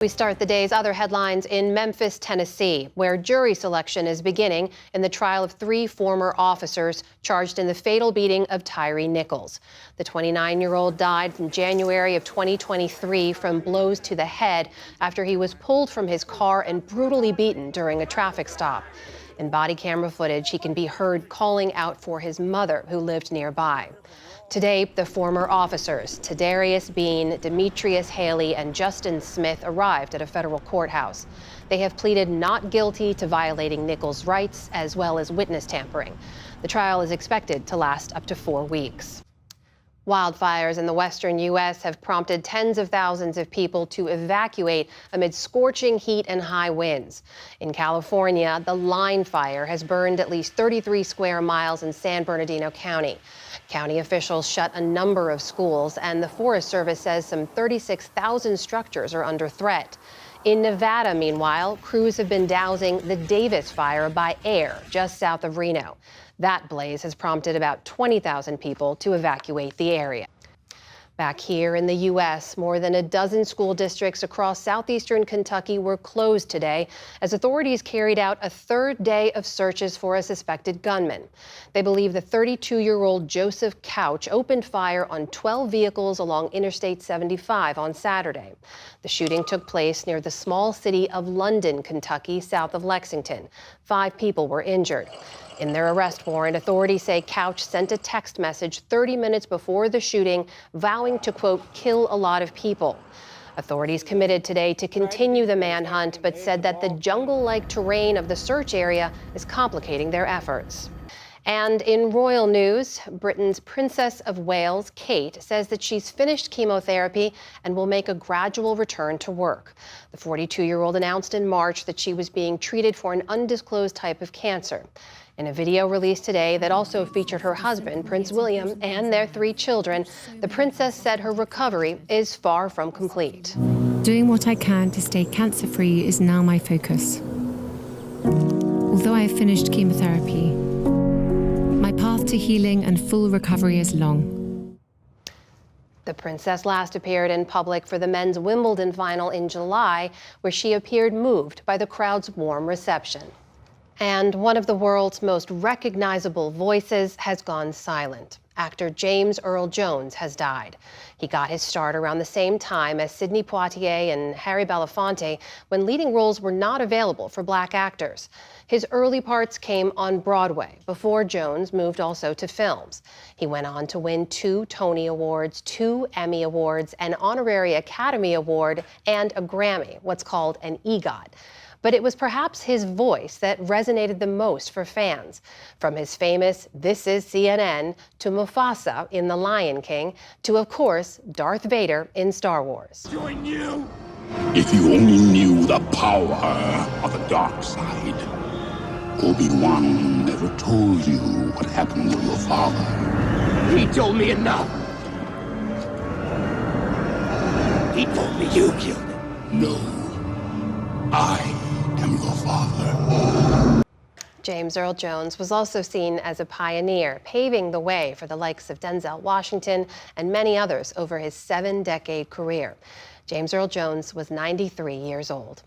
We start the day's other headlines in Memphis, Tennessee, where jury selection is beginning in the trial of 3 former officers charged in the fatal beating of Tyree Nichols. The 29-year-old died in January of 2023 from blows to the head after he was pulled from his car and brutally beaten during a traffic stop. In body camera footage, he can be heard calling out for his mother, who lived nearby. Today, the former officers, Tadarius Bean, Demetrius Haley, and Justin Smith, arrived at a federal courthouse. They have pleaded not guilty to violating Nichols' rights as well as witness tampering. The trial is expected to last up to 4 weeks. Wildfires in the western U.S. have prompted tens of thousands of people to evacuate amid scorching heat and high winds. In California, the Line Fire has burned at least 33 square miles in San Bernardino County. County officials shut a number of schools, and the Forest Service says some 36,000 structures are under threat. In Nevada, meanwhile, crews have been dousing the Davis Fire by air just south of Reno. That blaze has prompted about 20,000 people to evacuate the area. Back here in the U.S., more than a dozen school districts across southeastern Kentucky were closed today as authorities carried out a third day of searches for a suspected gunman. They believe the 32-year-old Joseph Couch opened fire on 12 vehicles along Interstate 75 on Saturday. The shooting took place near the small city of London, Kentucky, south of Lexington. 5 people were injured. In their arrest warrant, authorities say Couch sent a text message 30 minutes before the shooting, vowing to, quote, kill a lot of people. Authorities committed today to continue the manhunt, but said that the jungle-like terrain of the search area is complicating their efforts. And in royal news, Britain's Princess of Wales, Kate, says that she's finished chemotherapy and will make a gradual return to work. The 42-year-old announced in March that she was being treated for an undisclosed type of cancer. In a video released today that also featured her husband, Prince William, and their 3 children, the princess said her recovery is far from complete. Doing what I can to stay cancer-free is now my focus. Although I have finished chemotherapy, my path to healing and full recovery is long. The princess last appeared in public for the men's Wimbledon final in July, where she appeared moved by the crowd's warm reception. And one of the world's most recognizable voices has gone silent. Actor James Earl Jones has died. He got his start around the same time as Sidney Poitier and Harry Belafonte, when leading roles were not available for Black actors. His early parts came on Broadway before Jones moved also to films. He went on to win 2 Tony Awards, 2 Emmy Awards, an honorary Academy Award, and a Grammy, what's called an EGOT. But it was perhaps his voice that resonated the most for fans. From his famous "This is CNN" to Mufasa in The Lion King to, of course, Darth Vader in Star Wars. Join you! If you only knew the power of the dark side. Obi-Wan never told you what happened to your father. He told me enough. He told me you killed him. No. I am your father. James Earl Jones was also seen as a pioneer, paving the way for the likes of Denzel Washington and many others over his 7-decade career. James Earl Jones was 93 years old.